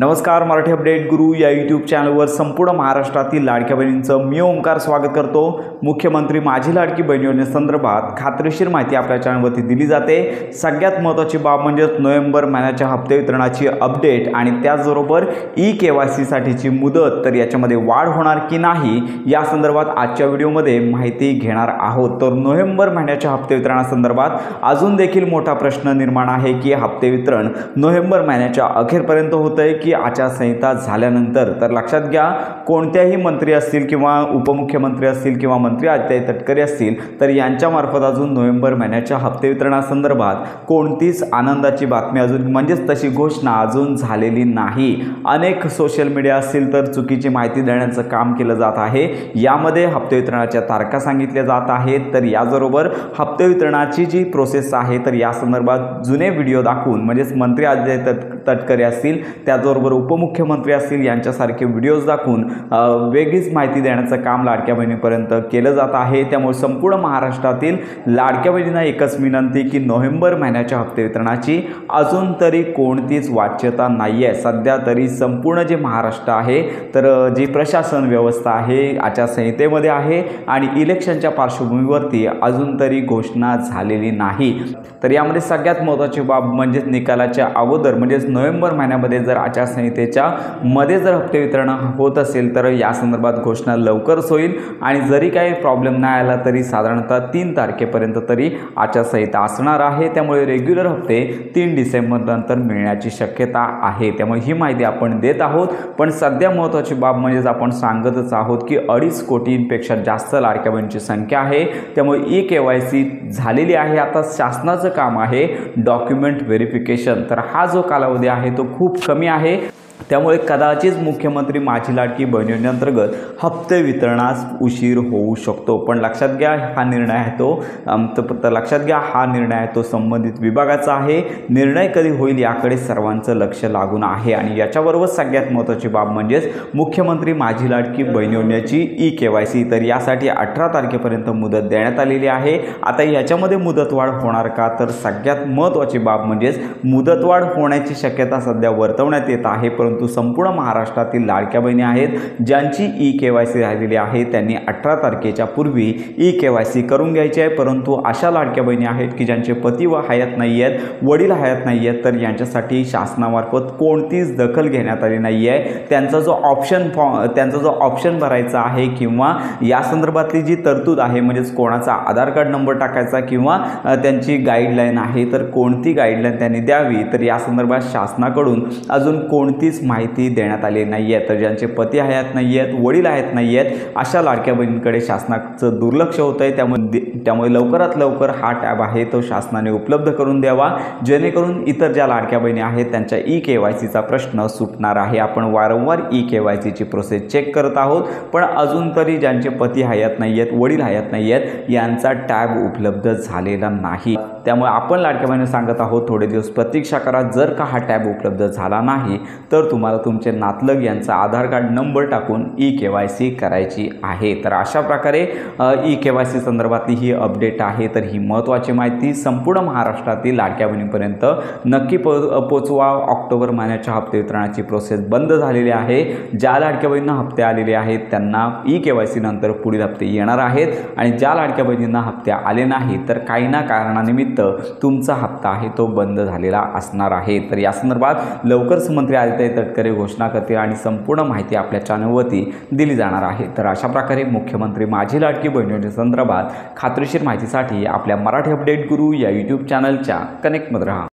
नमस्कार, मराठी अपडेट गुरु या यूट्यूब चॅनलवर संपूर्ण महाराष्ट्रातील लाडक्या बहिणींचं मी ओमकार स्वागत करतो। मुख्यमंत्री माझी लाडकी बहीण योजनेसंदर्भात खात्रीशीर माहिती आपल्या चॅनलवरती दिली जाते। सगळ्यात महत्त्वाची बाब म्हणजे नोव्हेंबर महिन्याच्या हप्ते वितरणाची अपडेट आणि त्याचबरोबर ई-केवायसी साठीची मुदत, तर याच्यामध्ये वाढ होणार की नाही या संदर्भात आजच्या व्हिडिओमध्ये माहिती घेणार आहोत। तर नोव्हेंबर महिन्याच्या हप्ते वितरणासंदर्भात अजून देखील मोठा प्रश्न निर्माण आहे की हप्ते वितरण नोव्हेंबर महिन्याच्या अखेरपर्यंत होतंय की आचारसंहिता झाल्यानंतर। तर लक्षात घ्या, कोणत्याही मंत्री असतील किंवा उपमुख्यमंत्री असतील किंवा मंत्री आदित्य तटकरे असतील तर यांच्यामार्फत अजून नोव्हेंबर महिन्याच्या हप्ते वितरणासंदर्भात कोणतीच आनंदाची बातमी अजून म्हणजेच तशी घोषणा अजून झालेली नाही। अनेक सोशल मीडिया असतील तर चुकीची माहिती देण्याचं काम केलं जात आहे। यामध्ये हप्ते वितरणाच्या तारखा सांगितल्या जात आहेत। तर याबरोबर हप्ते वितरणाची जी प्रोसेस आहे तर या संदर्भात जुने व्हिडिओ दाखवून म्हणजेच मंत्री आदित्य तटकरे असतील त्याचबरोबर उपमुख्यमंत्री असतील यांच्यासारखे व्हिडिओज दाखवून वेगळीच माहिती देण्याचं काम लाडक्या बहिणीपर्यंत केलं जात आहे। त्यामुळे संपूर्ण महाराष्ट्रातील लाडक्या बहिणींना एकच विनंती की नोव्हेंबर महिन्याच्या हप्ते वितरणाची अजून तरी कोणतीच वाच्यता नाही आहे। सध्या तरी संपूर्ण जे महाराष्ट्र आहे तर जी प्रशासन व्यवस्था आहे आचारसंहितेमध्ये आहे आणि इलेक्शनच्या पार्श्वभूमीवरती अजून तरी घोषणा झालेली नाही। तर यामध्ये सगळ्यात महत्त्वाची बाब म्हणजे निकालाच्या अगोदर म्हणजेच नोव्हेंबर महिन्यामध्ये जर आचारसंहितेच्या मध्ये जर हप्ते वितरण होत असेल तर या संदर्भात घोषणा लवकरच होईल आणि जरी काही प्रॉब्लेम नाही आला तरी साधारणतः 3 तारखेपर्यंत तरी आचारसंहिता असणार आहे। त्यामुळे रेग्युलर हप्ते 3 डिसेंबर नंतर मिळण्याची शक्यता आहे। त्यामुळे ही माहिती आपण देत आहोत। पण सध्या महत्त्वाची बाब म्हणजेच आपण सांगतच आहोत की 2.5 कोटींपेक्षा जास्त लाडक्या बहिणींची संख्या आहे। त्यामुळे ई-केवायसी झालेली आहे। आता शासनाचं काम आहे डॉक्युमेंट व्हेरिफिकेशन। तर हा जो कालावधी आहे तो खूप कमी आहे। त्यामुळे कदाचित मुख्यमंत्री माझी लाडकी बहीण योजनेअंतर्गत हप्ते वितरणास उशीर होऊ शकतो। पण लक्षात घ्या हा निर्णय आहे तो संबंधित विभागाचा आहे। निर्णय कधी होईल याकडे सर्वांचं लक्ष लागून आहे। आणि याच्याबरोबर सगळ्यात महत्त्वाची बाब म्हणजेच मुख्यमंत्री माझी लाडकी बहीण योजनेची ई-केवायसी, तर यासाठी 18 तारखेपर्यंत मुदत देण्यात आलेली आहे। आता याच्यामध्ये मुदतवाढ होणार का, तर सगळ्यात महत्त्वाची बाब म्हणजेच मुदतवाढ होण्याची शक्यता सध्या वर्तवण्यात येत आहे। परंतु संपूर्ण महाराष्ट्रातील लाडक्या बहिणी आहेत ज्यांची ई-केवायसी राहिलेली आहे त्यांनी 18 तारखेच्या पूर्वी ई-केवायसी करून घ्यायची आहे। परंतु अशा लाडक्या बहिणी आहेत की ज्यांचे पती व हयात नाही आहेत, वडील हयात नाही आहेत, तर यांच्यासाठी शासनामार्फत कोणतीच दखल घेण्यात आली नाही आहे। त्यांचा जो ऑप्शन भरायचा आहे किंवा या संदर्भातली जी तरतूद आहे म्हणजेच कोणाचा आधार कार्ड नंबर टाकायचा किंवा त्यांची गाईडलाईन आहे तर कोणती गाईडलाईन त्यांनी द्यावी, तर या संदर्भात शासनाकडून अजून कोणतीच माहिती देण्यात आली नाही आहे। तर ज्यांचे पती हयात नाही आहेत, वडील हयात नाही आहेत अशा लाडक्या बहिणींकडे शासनाचं दुर्लक्ष होत आहे। त्यामुळे लवकरात लवकर हा टॅब आहे तो शासनाने उपलब्ध करून द्यावा, जेणेकरून इतर ज्या लाडक्या बहिणी आहेत त्यांच्या ई-केवायसीचा प्रश्न सुटणार आहे। आपण वारंवार ई-केवायसीची प्रोसेस चेक करत आहोत, पण अजून तरी ज्यांचे पती हयात नाही आहेत, वडील हयात नाही आहेत यांचा टॅब उपलब्ध झालेला नाही। त्यामुळे आपण लाडक्या बहिणींना सांगत आहोत थोडे दिवस प्रतीक्षा करा। जर का हा टॅब उपलब्ध झाला नाही तर तुम्हाला तुमचे नातलग यांचा आधार कार्ड नंबर टाकून ई-केवायसी करायची आहे। तर अशा प्रकारे ई-केवायसी संदर्भातली ही अपडेट आहे। तर ही महत्त्वाची माहिती संपूर्ण महाराष्ट्रातील लाडक्या बहिणींपर्यंत नक्की पोचवा। ऑक्टोबर महिन्याच्या हप्ते वितरणाची प्रोसेस बंद झालेली आहे। ज्या लाडक्या बहिणींना हप्ते आलेले आहेत त्यांना ई-केवायसी नंतर पुढील हप्ते येणार आहेत आणि ज्या लाडक्या बहिणींना हप्ते आले नाही तर काही ना कारणानिमित्त तुमचा हप्ता आहे तो बंद झालेला असणार आहे। तर या संदर्भात लवकरच मंत्री आदित्य तटकरे घोषणा करतील आणि संपूर्ण माहिती आपल्या चॅनलवरती दिली जाणार आहे। तर अशा प्रकारे मुख्यमंत्री माझी लाडकी बहीण योजनेसंदर्भात खात्रीशीर माहितीसाठी आपल्या मराठी अपडेट गुरु या यूट्यूब चॅनलच्या कनेक्टमध्ये राहा।